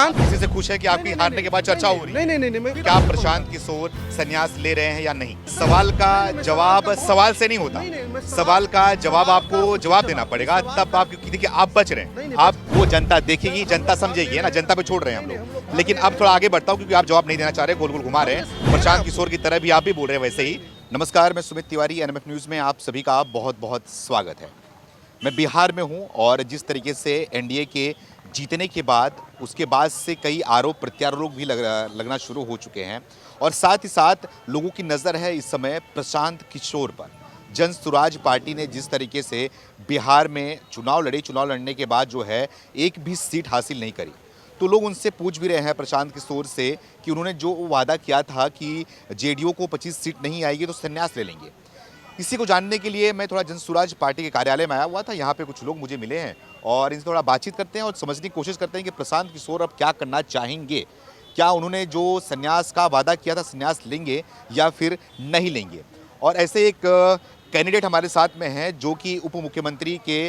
किसी से खुश है कि आपकी हारने के बाद चर्चा हो रही है? नहीं क्या प्रशांत किशोर संन्यास ले रहे हैं या नहीं? सवाल का जवाब सवाल से नहीं होता, सवाल का जवाब आपको जवाब देना पड़ेगा, तब आप, क्योंकि देखिए आप बच रहे हैं, आप वो जनता देखेगी, जनता समझेगी, है ना, जनता पे छोड़ रहे हैं हम लोग। लेकिन अब थोड़ा आगे बढ़ता हूँ क्योंकि आप जवाब नहीं देना चाह रहे, गोल गोल घुमा रहे हैं, प्रशांत किशोर की तरह भी आप भी बोल रहे हैं वैसे ही। नमस्कार, मैं सुमित तिवारी, एनएमएफ न्यूज़ में आप सभी का बहुत बहुत स्वागत है। मैं बिहार में हूं और जिस तरीके से एनडीए के जीतने के बाद उसके बाद से कई आरोप प्रत्यारोप भी लगना शुरू हो चुके हैं और साथ ही साथ लोगों की नज़र है इस समय प्रशांत किशोर पर। जन स्वराज पार्टी ने जिस तरीके से बिहार में चुनाव लड़ने के बाद जो है एक भी सीट हासिल नहीं करी, तो लोग उनसे पूछ भी रहे हैं प्रशांत किशोर से कि उन्होंने जो वादा किया था कि जेडीयू को 25 सीट नहीं आएगी तो संन्यास ले लेंगे। इसी को जानने के लिए मैं थोड़ा जन स्वराज पार्टी के कार्यालय में आया हुआ था। यहाँ पे कुछ लोग मुझे मिले हैं और इनसे थोड़ा बातचीत करते हैं और समझने की कोशिश करते हैं कि प्रशांत किशोर अब क्या करना चाहेंगे। क्या उन्होंने जो संन्यास का वादा किया था संन्यास लेंगे या फिर नहीं लेंगे। और ऐसे एक कैंडिडेट हमारे साथ में हैं जो कि उप मुख्यमंत्री के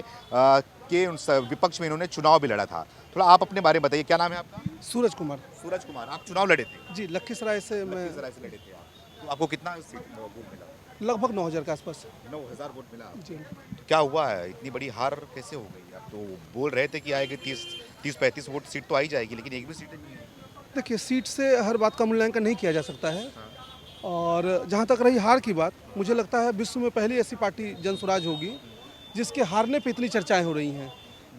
विपक्ष में इन्होंने चुनाव भी लड़ा था। थोड़ा आप अपने बारे में बताइए, क्या नाम है आपका? सूरज कुमार। सूरज कुमार, आप चुनाव लड़े थे? जी, लखीसराय से मैं लड़े थे आप। तो आपको कितना वोट मिला? लगभग 9,000 के आसपास। 9,000 वोट मिला जी। तो क्या हुआ है, इतनी बड़ी हार कैसे हो गई? आप तो बोल रहे थे कि आएगी 30-35 वोट सीट तो आ ही जाएगी, लेकिन एक भी सीट नहीं है। देखिए, सीट से हर बात का मूल्यांकन नहीं किया जा सकता है। और जहाँ तक रही हार की बात, मुझे लगता है विश्व में पहली ऐसी पार्टी जन स्वराज होगी जिसके हारने पे इतनी चर्चाएं हो रही हैं।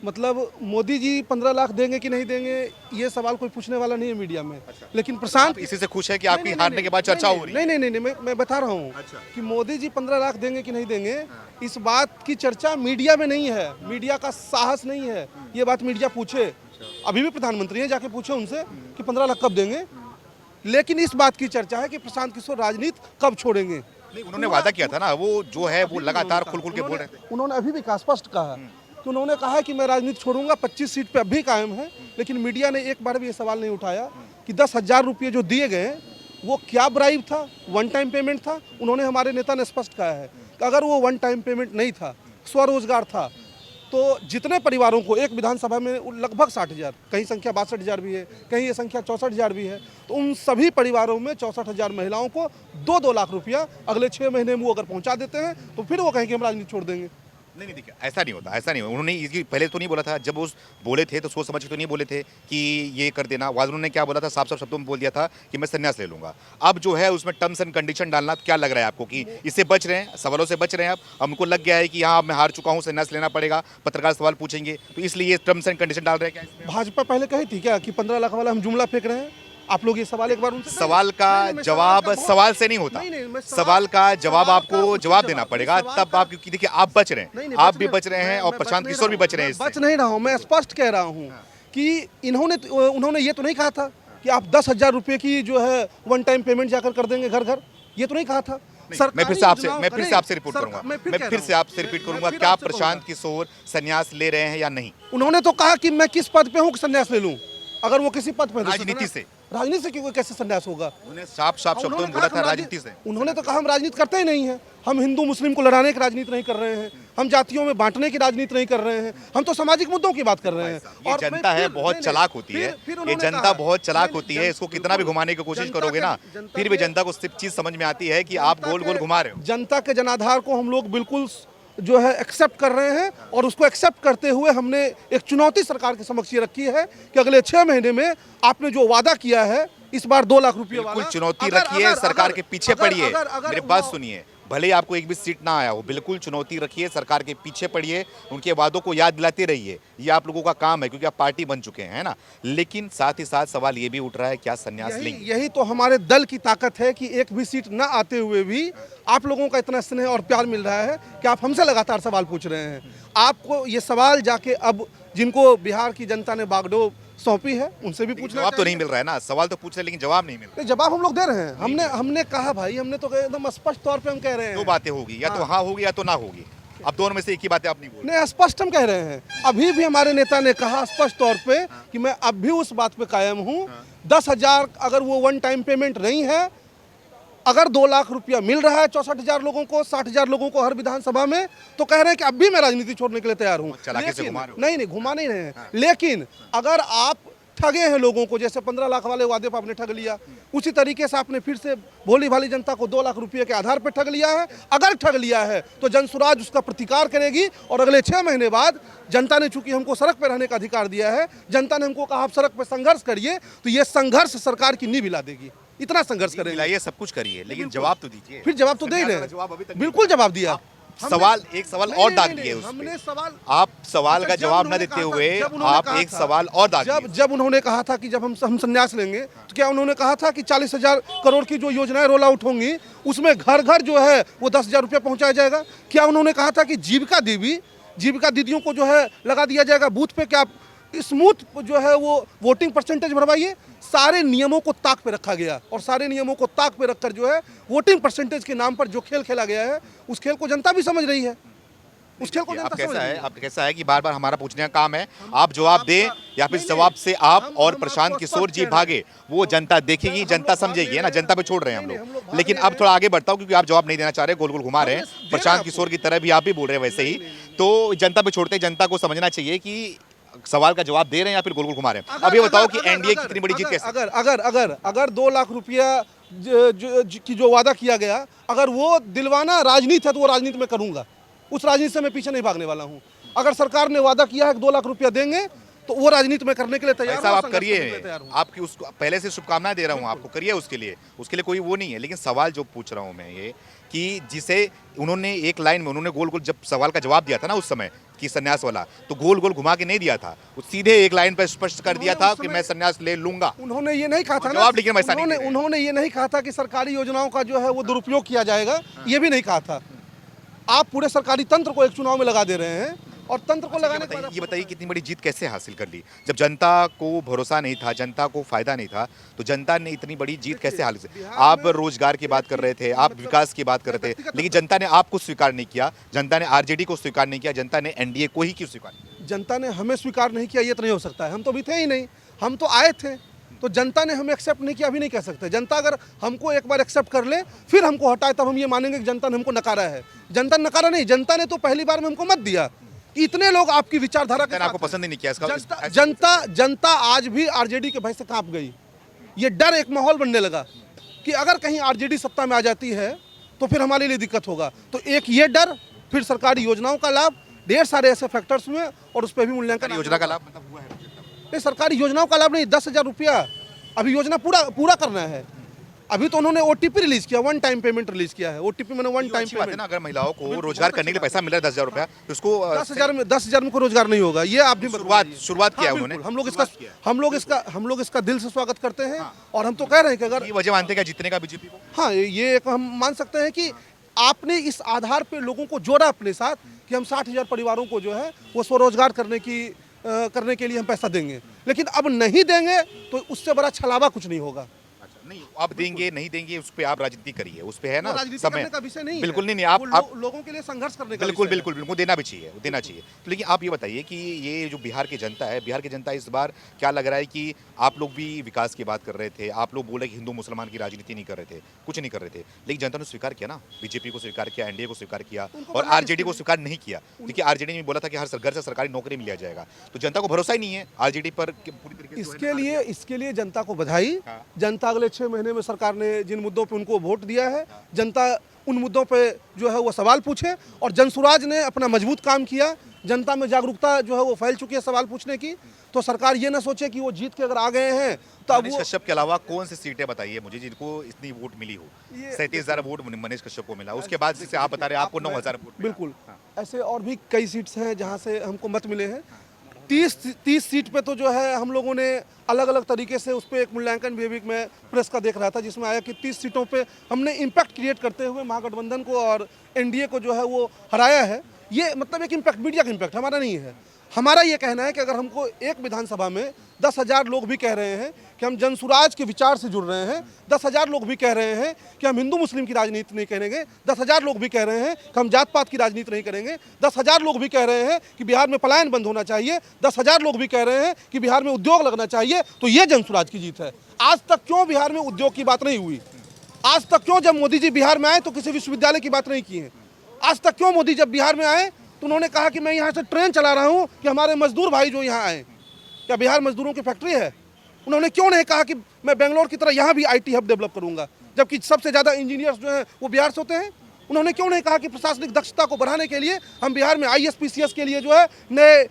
मतलब मोदी जी 15 लाख देंगे कि नहीं देंगे, ये सवाल कोई पूछने वाला नहीं है मीडिया में। लेकिन प्रशांत इसी से खुश है कि आपकी हारने के बाद चर्चा हो रही है? नहीं, मैं बता रहा हूँ कि मोदी जी 15 लाख देंगे कि नहीं देंगे, इस बात की चर्चा मीडिया में नहीं है। मीडिया का साहस नहीं है ये बात मीडिया पूछे। अभी भी प्रधानमंत्री हैं, जाके पूछे उनसे कि 15 लाख कब देंगे। लेकिन इस बात की चर्चा है कि प्रशांत किशोर राजनीति कब छोड़ेंगे। नहीं, उन्होंने वादा किया था ना, वो जो है वो लगातार खुल के बोल रहे थे। उन्होंने अभी भी स्पष्ट कहा कि उन्होंने कहा कि मैं राजनीति छोड़ूंगा, 25 सीट पे अब भी कायम है। लेकिन मीडिया ने एक बार भी ये सवाल नहीं उठाया कि 10,000 रुपये जो दिए गए वो क्या ब्राइब था, वन टाइम पेमेंट था। उन्होंने, हमारे नेता ने स्पष्ट कहा है कि अगर वो वन टाइम पेमेंट नहीं था, स्वरोजगार था, तो जितने परिवारों को एक विधानसभा में लगभग 60,000, कहीं संख्या 62,000 भी है, कहीं ये संख्या 64,000 भी है, तो उन सभी परिवारों में 64,000 महिलाओं को 2-2 लाख रुपया अगले 6 महीने में वो अगर पहुंचा देते हैं तो फिर वो कहेंगे हम राजनीति छोड़ देंगे। नहीं देखिए, ऐसा नहीं होता, ऐसा नहीं होता। उन्होंने इसकी पहले तो नहीं बोला था, जब वो बोले थे तो सोच समझ के तो नहीं बोले थे कि ये कर देना। वाद उन्होंने क्या बोला था, साफ शब्दों में बोल दिया था कि मैं संन्यास ले लूंगा। अब जो है उसमें टर्म्स एंड कंडीशन डालना, क्या लग रहा है आपको कि इससे बच रहे हैं, सवालों से बच रहे हैं? अब उनको लग गया है कि हाँ मैं हार चुका हूँ, संन्यास लेना पड़ेगा, पत्रकार सवाल पूछेंगे, तो इसलिए ये टर्म्स एंड कंडीशन डाल रहे हैं क्या? भाजपा पहले कही थी क्या कि 15 लाख वाला हम जुमला फेंक रहे हैं? आप लोग ये सवाल एक बार उनसे, सवाल का जवाब सवाल से नहीं होता, सवाल का जवाब आपको जवाब देना पड़ेगा, तब आप, क्योंकि देखिए आप बच रहे हैं, आप भी बच रहे हैं और प्रशांत किशोर भी बच रहे हैं। बच नहीं रहा हूँ, मैं स्पष्ट कह रहा हूँ कि उन्होंने ये तो नहीं कहा था कि आप 10,000 रुपये की जो है वन टाइम पेमेंट जाकर कर देंगे घर घर, ये तो नहीं कहा था। मैं फिर से आपसे रिपोर्ट करूंगा, मैं फिर से आपसे रिपीट करूंगा, क्या प्रशांत किशोर संन्यास ले रहे हैं या नहीं? उन्होंने तो कहा कि मैं किस पद पे हूँ संन्यास ले लूँ। अगर वो किसी पद पे, राजनीति से क्यों कैसे संन्यास होगा? उन्होंने साफ शब्दों में बोला था राजनीति से। उन्होंने तो कहा हम राजनीति करते ही नहीं है, हम हिंदू मुस्लिम को लड़ाने की राजनीति नहीं कर रहे हैं, हम जातियों में बांटने की राजनीति नहीं कर रहे हैं, हम तो सामाजिक मुद्दों की बात कर रहे हैं। ये जनता है बहुत चालाक होती है, ये जनता बहुत चालाक होती है, इसको कितना भी घुमाने की कोशिश करोगे ना, फिर भी जनता को सिर्फ चीज समझ में आती है कि आप गोल गोल घुमा रहे हो। जनता के जनाधार को हम लोग बिल्कुल जो है एक्सेप्ट कर रहे हैं और उसको एक्सेप्ट करते हुए हमने एक चुनौती सरकार के समक्ष ये रखी है कि अगले 6 महीने में आपने जो वादा किया है, इस बार 2 लाख रुपये वाला, बिल्कुल चुनौती रखिए, सरकार के पीछे पड़िए। मेरी बात सुनिए, भले ही आपको एक भी सीट ना आया हो, बिल्कुल चुनौती रखिए, सरकार के पीछे पड़िए, उनके वादों को याद दिलाते रहिए। ये आप लोगों का काम है क्योंकि आप पार्टी बन चुके हैं, है ना। लेकिन साथ ही साथ सवाल ये भी उठ रहा है, क्या संन्यास लेंगे? यही तो हमारे दल की ताकत है कि एक भी सीट ना आते हुए भी आप लोगों का इतना स्नेह और प्यार मिल रहा है कि आप हमसे लगातार सवाल पूछ रहे हैं। आपको ये सवाल जाके अब जिनको बिहार की जनता ने बागडोर सौंपी है उनसे भी पूछना। जवाब तो नहीं मिल रहा है ना, सवाल तो पूछ रहे हैं लेकिन जवाब नहीं मिल रहा है। जवाब हम लोग दे रहे हैं। हमने कहा भाई, हमने तो एकदम स्पष्ट तौर पे हम कह रहे हैं 2 बातें होगी, या तो हाँ होगी या तो ना होगी। अब दोनों में से एक ही बातें आप नहीं बोल रहे। नहीं, स्पष्ट हम कह रहे हैं। अभी भी हमारे नेता ने कहा स्पष्ट तौर पे कि मैं अब भी उस बात पे कायम हूँ। 10,000 अगर वो वन टाइम पेमेंट नहीं है, अगर 2 लाख रुपया मिल रहा है 64,000 लोगों को, 60,000 लोगों को हर विधानसभा में, तो कह रहे हैं कि अब भी मैं राजनीति छोड़ने के लिए तैयार हूँ। नहीं, घुमा नहीं रहे हैं। लेकिन अगर आप ठगे हैं लोगों को, जैसे 15 लाख वाले वादे पर आपने ठग लिया, उसी तरीके से आपने फिर से भोली भाली जनता को 2 लाख रुपए के आधार पर ठग लिया है। अगर ठग लिया है तो जनसुराज उसका प्रतिकार करेगी और अगले 6 महीने बाद जनता ने चूंकि हमको सड़क पर रहने का अधिकार दिया है, जनता ने हमको कहा आप सड़क पर संघर्ष करिए, तो ये संघर्ष सरकार की नींव हिला देगी। इतना संघर्ष करेंगे, मिलाइए, सब कुछ करिए, लेकिन जवाब तो दीजिए। फिर जवाब तो दे ही रहे जवाब अभी तक हैं, बिल्कुल जवाब दिया। एक सवाल और दाग दिए उस हमने पे। सवाल, आप सवाल का जब जवाब न उन्होंने देते कहा था- हुए जब उन्होंने आप कहा एक था- सवाल और दाग दिए। जब उन्होंने कहा था कि जब हम संन्यास लेंगे, तो क्या उन्होंने कहा था कि 40,000 करोड़ की जो योजनाएं रोल आउट होंगी उसमें घर घर जो है वो 10,000 रुपया पहुंचाया जाएगा? क्या उन्होंने कहा था कि जीविका दीदियों को जो है लगा दिया जाएगा बूथ पे? क्या स्मूथ जो है वो वोटिंग परसेंटेज भरवाइए? सारे नियमों को ताक पे रखा गया और सारे नियमों को ताक पे रखकर जो है वोटिंग परसेंटेज के नाम पर जो खेल खेला गया है, उस खेल को जनता भी समझ रही है। उस खेल को आप जनता समझ कैसा रही है, है। आप कैसा है कि बार बार हमारा पूछने का काम है, आप जवाब दें या फिर जवाब से आप और प्रशांत किशोर जी भागे, वो जनता देखेगी, जनता समझेगी, है ना। जनता पे छोड़ रहे हैं हम लोग। लेकिन अब थोड़ा आगे बढ़ता हूँ क्योंकि आप जवाब नहीं देना चाह रहे, गोल गोल घुमा रहे हैं, प्रशांत किशोर की तरह भी आप भी बोल रहे हैं वैसे ही। तो जनता पे छोड़ते, जनता को समझना चाहिए कि सवाल का जवाब दे रहे हैं या फिर गोल गोल घुमा रहे हैं। अब ये बताओ कि एनडीए की कितनी बड़ी जीत कैसे? अगर 2 लाख रुपया की जो वादा किया गया, अगर वो दिलवाना राजनीति है तो वो राजनीति में करूंगा, उस राजनीति से मैं पीछे नहीं भागने वाला हूं। अगर सरकार ने वादा किया है कि 2 लाख रुपया देंगे तो वो राजनीति में करने के लिए तैयार हूं, साहब आप संघर्ष करने के लिए करिए, तैयार हूं। आपकी उसको पहले से शुभकामनाएं दे रहा हूं आपको, करिए उसके लिए कोई वो नहीं है। लेकिन सवाल जो पूछ रहा हूं मैं ये कि जिसे उन्होंने एक लाइन में उन्होंने गोल गोल जब सवाल का जवाब दिया था ना उस समय कि संन्यास वाला, तो गोल गोल घुमा के नहीं दिया था, वो सीधे एक लाइन पर स्पष्ट कर दिया था कि मैं संन्यास ले लूंगा। उन्होंने ये नहीं कहा था ना, जवाब लेकिन वैसा नहीं दे रहे। उन्होंने ये नहीं कहा था कि सरकारी योजनाओं का जो है वो दुरुपयोग किया जाएगा, ये भी नहीं कहा था। आप पूरे सरकारी तंत्र को एक चुनाव में लगा दे रहे हैं और तंत्र को लगाने के बाद ये बताइए कितनी बड़ी जीत कैसे हासिल कर ली? जब जनता को भरोसा नहीं था, जनता को फायदा नहीं था, तो जनता ने इतनी बड़ी जीत कैसे हासिल की? आप रोजगार की बात कर रहे थे, आप विकास की बात कर रहे थे, लेकिन जनता ने आपको स्वीकार नहीं किया, जनता ने आरजेडी को स्वीकार नहीं किया, जनता ने एनडीए को ही क्यों स्वीकार किया? जनता ने हमें स्वीकार नहीं किया ये तो नहीं हो सकता है, हम तो अभी थे ही नहीं, हम तो आए थे, तो जनता ने हमें एक्सेप्ट नहीं किया अभी नहीं कह सकते। जनता अगर हमको एक बार एक्सेप्ट कर ले फिर हमको हटाए तब हम ये मानेंगे कि जनता ने हमको नकारा है। जनता ने नकारा नहीं, जनता ने तो पहली बार में हमको मत दिया। इतने लोग आपकी विचारधारा के आपको साथ पसंद ही नहीं किया इसका? जनता आज भी आरजेडी के भय से कांप गई। ये डर एक माहौल बनने लगा कि अगर कहीं आरजेडी सत्ता में आ जाती है तो फिर हमारे लिए दिक्कत होगा। तो एक ये डर, फिर सरकारी योजनाओं का लाभ, ढेर सारे ऐसे फैक्टर्स हुए और उस पर भी मूल्यांकन। योजना का लाभ मतलब हुआ है? नहीं, सरकारी योजनाओं का लाभ नहीं, 10,000 रुपया अभी योजना पूरा करना है। अभी तो उन्होंने ओटीपी रिलीज किया, 1 टाइम पेमेंट रिलीज किया है। ओटीपी मैंने 1 टाइम पेमेंट है ना। अगर महिलाओं को रोजगार करने के लिए पैसा मिल रहा है 10,000 रुपया, तो उसको 10,000 में कोई रोजगार नहीं होगा, ये आप भी शुरुआत किया उन्होंने। हम लोग इसका दिल से स्वागत करते हैं और हम तो कह रहे हैं कि अगर ये वजह मानते हैं जीतने का बीजेपी को? हाँ, ये एक हम मान सकते हैं कि आपने इस आधार पे लोगों को जोड़ा अपने साथ कि हम 60,000 परिवारों को जो है वो स्वरोजगार करने के लिए हम पैसा देंगे। लेकिन अब नहीं देंगे तो उससे बड़ा छलावा कुछ नहीं होगा। नहीं, आप देंगे नहीं देंगे उस पे आप राजनीति करिए, उस पे है ना राजनीति समय करने का विषय नहीं है। बिल्कुल नहीं, वो आप लोगों के लिए संघर्ष करने का बिल्कुल विषय है। बिल्कुल देना भी चाहिए, देना चाहिए। तो लेकिन आप ये बताइए कि ये जो बिहार की जनता है, बिहार की जनता इस बार क्या लग रहा है कि आप लोग भी विकास की बात कर रहे थे, आप लोग बोले कि हिंदू मुसलमान की राजनीति नहीं कर रहे थे, कुछ नहीं कर रहे थे, लेकिन जनता ने स्वीकार किया ना, बीजेपी को स्वीकार किया, एनडीए को स्वीकार किया और आरजेडी को स्वीकार नहीं किया, क्योंकि आरजेडी ने बोला था कि हर घर से सरकारी नौकरी मिल जाएगा। तो जनता को भरोसा ही नहीं है आरजेडी पर पूरी तरीके से। इसके लिए जनता को बधाई। जनता अगले 6 महीने में सरकार ने जिन मुद्दों पे उनको वोट दिया है, जनता उन मुद्दों पे जो है वो सवाल पूछे और जनसुराज ने अपना मजबूत काम किया। जनता में जागरूकता जो है वो फैल चुकी है सवाल पूछने की। तो सरकार ये ना सोचे कि वो जीत के अगर आ गए हैं तो अब मनीष कश्यप के अलावा कौन सी सीटें बताइए मुझे जिनको इतनी वोट मिली हो? 37,000 वोट मनीष कश्यप को मिला, उसके बाद जैसे आप बता रहे हैं आपको 9,000 वोट। बिल्कुल, ऐसे और भी कई सीट्स हैं जहाँ से हमको मत मिले हैं। 30 सीट पे तो जो है हम लोगों ने अलग अलग तरीके से उस पर एक मूल्यांकन भी मैं प्रेस का देख रहा था, जिसमें आया कि 30 सीटों पे हमने इम्पैक्ट क्रिएट करते हुए महागठबंधन को और एनडीए को जो है वो हराया है। ये मतलब एक इम्पैक्ट, मीडिया का इम्पैक्ट हमारा नहीं है। हमारा ये कहना है कि अगर हमको एक विधानसभा में 10,000 लोग भी कह रहे हैं कि हम जनसुराज के विचार से जुड़ रहे हैं, 10,000 लोग भी कह रहे हैं कि हम हिंदू मुस्लिम की राजनीति नहीं करेंगे, 10,000 लोग भी कह रहे हैं कि हम जात पात की राजनीति नहीं करेंगे, 10,000 लोग भी कह रहे हैं कि बिहार में पलायन बंद होना चाहिए, 10,000 लोग भी कह रहे हैं कि बिहार में उद्योग लगना चाहिए, तो ये जनसुराज की जीत है। आज तक क्यों बिहार में उद्योग की बात नहीं हुई? आज तक क्यों जब मोदी जी बिहार में आए तो किसी विश्वविद्यालय की बात नहीं की है? आज तक क्यों मोदी जब बिहार में आए तो उन्होंने कहा कि मैं यहाँ से ट्रेन चला रहा हूँ कि हमारे मजदूर भाई जो यहाँ आए? क्या बिहार मजदूरों की फैक्ट्री है? उन्होंने क्यों नहीं कहा कि मैं बेंगलोर की तरह यहाँ भी आईटी हब डेवलप करूंगा, जबकि सबसे ज़्यादा इंजीनियर्स जो हैं वो बिहार से होते हैं। उन्होंने क्यों नहीं कहा कि प्रशासनिक दक्षता को बढ़ाने के लिए हम बिहार में IAS PCS के लिए जो है नए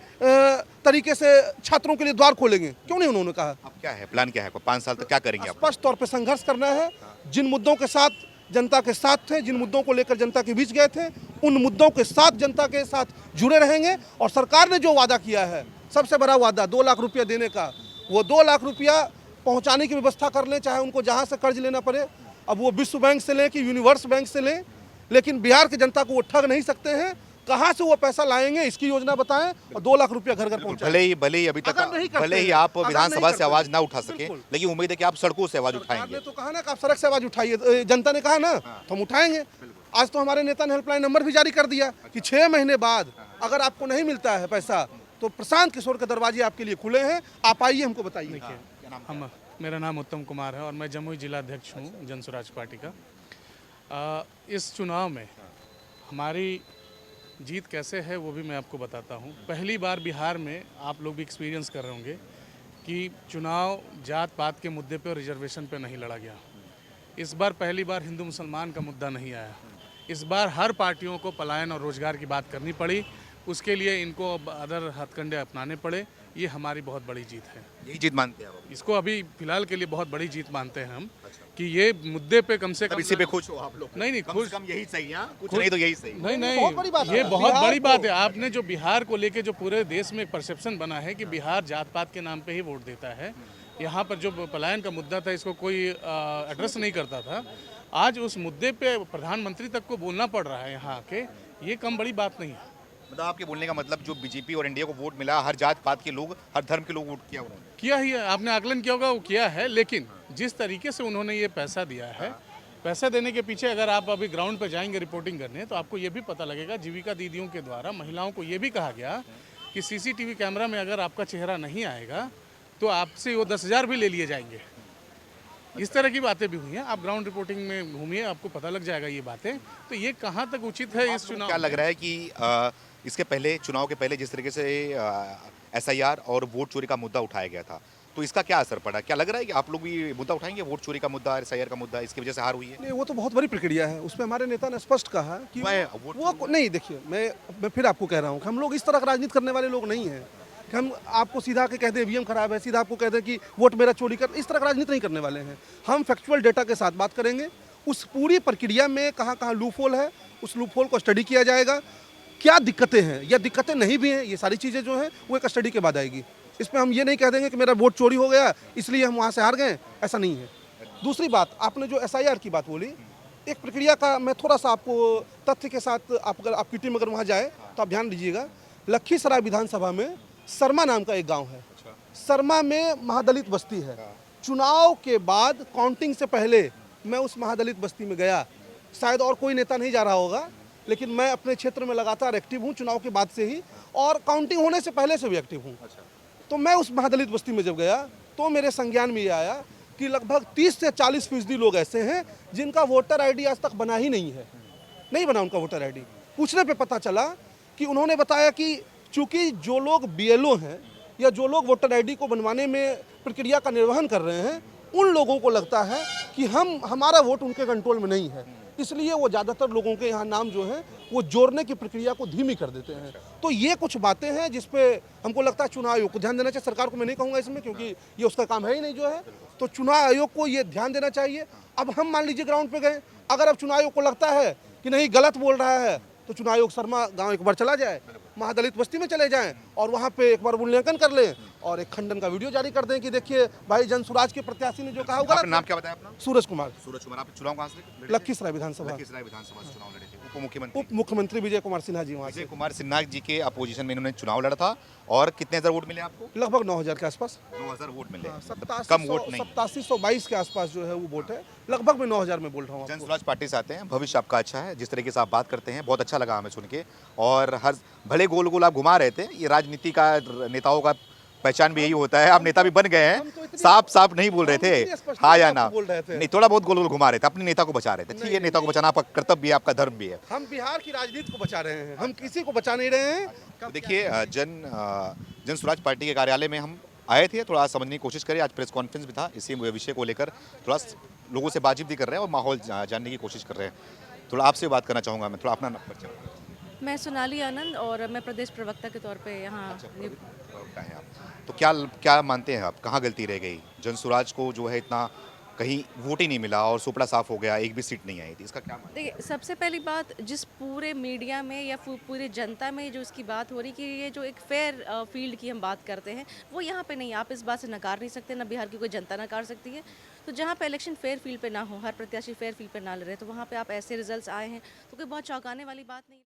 तरीके से छात्रों के लिए द्वार खोलेंगे, क्यों नहीं उन्होंने कहा? अब क्या है प्लान, क्या है 5 साल तक क्या करेंगे आप? स्पष्ट तौर पर संघर्ष करना है। जिन मुद्दों के साथ जनता के साथ थे, जिन मुद्दों को लेकर जनता के बीच गए थे, उन मुद्दों के साथ जनता के साथ जुड़े रहेंगे। और सरकार ने जो वादा किया है, सबसे बड़ा वादा 2 लाख रुपया देने का, वो 2 लाख रुपया पहुंचाने की व्यवस्था कर लें, चाहे उनको जहां से कर्ज लेना पड़े। अब वो विश्व बैंक से लें कि यूनिवर्स बैंक से लें, लेकिन बिहार की जनता को वो ठग नहीं सकते हैं। कहां से वो पैसा लाएंगे इसकी योजना बताएं और 2 लाख रुपया घर घर पहुंचाएं। भले ही अभी तक अगर नहीं करते भले ही हैं, आप अगर विधानसभा नहीं से करते आवाज हैं, ना उठा सके, बिल्कुल। लेकिन उम्मीद है कि आप सड़कों से आवाज सरकार उठाएंगे। ने तो कहा ना कि आप सड़क से आवाज उठाइए, जनता ने कहा ना, तो हम उठाएंगे। आज तो हमारे नेता ने हेल्पलाइन नंबर भी जारी कर दिया कि 6 महीने बाद अगर आपको नहीं मिलता है पैसा तो प्रशांत किशोर के दरवाजे आपके लिए खुले हैं, आप आइए, हमको बताइए। हम मेरा नाम उत्तम कुमार है और मैं जमुई जिला अध्यक्ष हूँ जन स्वराज पार्टी का। इस चुनाव में हमारी जीत कैसे है वो भी मैं आपको बताता हूँ। पहली बार बिहार में आप लोग भी एक्सपीरियंस कर रहे होंगे कि चुनाव जात पात के मुद्दे पे और रिजर्वेशन पे नहीं लड़ा गया। इस बार पहली बार हिंदू मुसलमान का मुद्दा नहीं आया। इस बार हर पार्टियों को पलायन और रोजगार की बात करनी पड़ी, उसके लिए इनको अब अदर हथकंडे अपनाने पड़े। ये हमारी बहुत बड़ी जीत है। यही जीत मानते हैं आप? इसको अभी फिलहाल के लिए बहुत बड़ी जीत मानते हैं हम कि ये मुद्दे पे कम से तब कम इसी पे खुश हो आप लोग? नहीं, कम खुश से कम यही सही है, कुछ नहीं तो यही सही। नहीं बहुत बड़ी बात है। ये बहुत बिहार बड़ी को- बात है। आपने जो बिहार को लेके जो पूरे देश में एक परसेप्शन बना है कि बिहार जात पात के नाम पे ही वोट देता है, यहाँ पर जो पलायन का मुद्दा था इसको कोई एड्रेस नहीं करता था, आज उस मुद्दे पे प्रधानमंत्री तक को बोलना पड़ रहा है यहाँ आके, ये कम बड़ी बात नहीं है। मतलब आपके बोलने का मतलब जो बीजेपी और एनडीए को वोट मिला, हर जात पात के लोग, हर धर्म के लोग वोट किया उन्होंने। किया ही है, आपने आकलन किया होगा, वो किया है। लेकिन जिस तरीके से उन्होंने ये पैसा दिया है, पैसा देने के पीछे अगर आप अभी ग्राउंड पर जाएंगे रिपोर्टिंग करने तो आपको ये भी पता लगेगा, जीविका दीदियों के द्वारा महिलाओं को ये भी कहा गया कि CCTV कैमरा में अगर आपका चेहरा नहीं आएगा तो आपसे वो 10,000 भी ले लिए जाएंगे। इस तरह की बातें भी हुई हैं। आप ग्राउंड रिपोर्टिंग में घूमिए, आपको पता लग जाएगा ये बातें। तो ये कहाँ तक उचित है इस चुनाव? क्या लग रहा है कि इसके पहले, चुनाव के पहले जिस तरीके से SIR और वोट चोरी का मुद्दा उठाया गया था, तो इसका क्या असर पड़ा? क्या लग रहा है कि आप लोग भी मुद्दा उठाएंगे, वोट चोरी का मुद्दा, SIR का मुद्दा, इसकी वजह से हार हुई है? नहीं, वो तो बहुत बड़ी प्रक्रिया है। उसमें हमारे नेता ने स्पष्ट कहा कि वोट नहीं, देखिए, मैं फिर आपको कह रहा हूँ कि हम लोग इस तरह का राजनीति करने वाले लोग नहीं हैं कि हम आपको सीधा के कह दें EVM खराब है, सीधा आपको कह दें कि वोट मेरा चोरी कर, इस तरह का राजनीति नहीं करने वाले हैं। हम फैक्चुअल डेटा के साथ बात करेंगे। उस पूरी प्रक्रिया में कहाँ कहाँ लूप होल है, उस लूप होल को स्टडी किया जाएगा। क्या दिक्कतें हैं या दिक्कतें नहीं भी हैं, ये सारी चीज़ें जो हैं वो एक स्टडी के बाद आएगी। इसमें हम ये नहीं कह देंगे कि मेरा वोट चोरी हो गया इसलिए हम वहाँ से हार गए, ऐसा नहीं है। दूसरी बात, आपने जो SIR की बात बोली, एक प्रक्रिया का मैं थोड़ा सा आपको तथ्य के साथ, आप अगर आपकी टीम अगर वहाँ जाए तो आप ध्यान दीजिएगा। लखीसराय विधानसभा में शर्मा नाम का एक गाँव है। शर्मा में महादलित बस्ती है। चुनाव के बाद काउंटिंग से पहले मैं उस महादलित बस्ती में गया। शायद और कोई नेता नहीं जा रहा होगा, लेकिन मैं अपने क्षेत्र में लगातार एक्टिव हूँ चुनाव के बाद से ही, और काउंटिंग होने से पहले से भी एक्टिव हूँ। तो मैं उस महादलित बस्ती में जब गया तो मेरे संज्ञान में ये आया कि लगभग 30 से 40% लोग ऐसे हैं जिनका वोटर ID आज तक बना ही नहीं है, नहीं बना उनका वोटर ID। पूछने पे पता चला कि उन्होंने बताया कि चूंकि जो लोग BLO हैं या जो लोग वोटर ID को बनवाने में प्रक्रिया का निर्वहन कर रहे हैं, उन लोगों को लगता है कि हमारा वोट उनके कंट्रोल में नहीं है, इसलिए वो ज़्यादातर लोगों के यहाँ नाम जो है वो जोड़ने की प्रक्रिया को धीमी कर देते हैं। तो ये कुछ बातें हैं जिस पे हमको लगता है चुनाव आयोग को ध्यान देना चाहिए। सरकार को मैं नहीं कहूँगा इसमें, क्योंकि ये उसका काम है ही नहीं जो है, तो चुनाव आयोग को ये ध्यान देना चाहिए। अब हम मान लीजिए ग्राउंड पे गए, अगर अब चुनाव आयोग को लगता है कि नहीं गलत बोल रहा है तो चुनाव आयोग शर्मा गाँव एक बार चला जाए, महादलित बस्ती में चले जाएं और वहाँ पे एक बार मूल्यांकन कर लें और एक खंडन का वीडियो जारी कर दें कि देखिए भाई जन स्वराज के प्रत्याशी ने जो कहा होगा। आपका नाम क्या बताया अपना? सूरज कुमार। सूरज कुमार। आप चुनाव कहाँ से लड़े थे? लखीसराय विधानसभा। लखीसराय विधानसभा से चुनाव लड़े थे। उप मुख्यमंत्री विजय कुमार सिन्हा जी वहाँ से। विजय कुमार सिन्हा जी के अपोजिशन में इन्होंने चुनाव लड़ा था, और कितने हजार वोट मिले आपको? लगभग 9,000 के आसपास। 9,000 वोट मिले। 87 कम वोट नहीं। 8722 के आसपास जो है वो वोट है। लगभग मैं 9,000 में बोल रहा हूँ जन आपको। स्वराज पार्टी से आते हैं, भविष्य आपका अच्छा है, जिस तरीके से आप बात करते हैं बहुत अच्छा लगा हमें सुन के, और हर भले गोल गोल आप घुमा रहे थे। ये राजनीति का, नेताओं का पहचान भी यही होता है। आप नेता भी बन गए हैं, साफ साफ नहीं बोल रहे थे हाँ या ना, नहीं, थोड़ा बहुत गोल गोल घुमा रहे थे, अपने नेता को बचा रहे थे। ठीक है, नेता को बचाना आपका कर्तव्य भी है, आपका धर्म भी है। हम बिहार की राजनीति को बचा रहे हैं, हम किसी को बचा नहीं रहे हैं। तो देखिए, जन स्वराज पार्टी के कार्यालय में हम आए थे, थोड़ा समझने की कोशिश करें। आज प्रेस कॉन्फ्रेंस भी था, इसी विषय को लेकर थोड़ा लोगों से बातचीत भी कर रहे हैं और माहौल जानने की कोशिश कर रहे हैं। थोड़ा आपसे बात करना चाहूँगा मैं, थोड़ा अपना परिचय बताइए। मैं सोनाली आनंद और मैं प्रदेश प्रवक्ता के तौर पे यहाँ प्रवक्ता हैं आप, तो क्या क्या मानते हैं आप, कहाँ गलती रह गई? जनसुराज को जो है इतना कहीं वोट ही नहीं मिला और सुपड़ा साफ हो गया, एक भी सीट नहीं आई थी, इसका क्या मानते हैं? देखिए, सबसे पहली बात, जिस पूरे मीडिया में या पूरे जनता में जो इसकी बात हो रही कि ये जो एक फेयर फील्ड की हम बात करते हैं, वो यहाँ पे नहीं। आप इस बात से नकार नहीं सकते, ना बिहार की कोई जनता नकार सकती है। तो जहाँ पे इलेक्शन फेयर फील्ड पे ना हो, हर प्रत्याशी फेयर फील्ड पे ना लड़े, तो वहाँ पे आप ऐसे रिजल्ट्स आए हैं तो कोई बहुत चौंकाने वाली बात नहीं।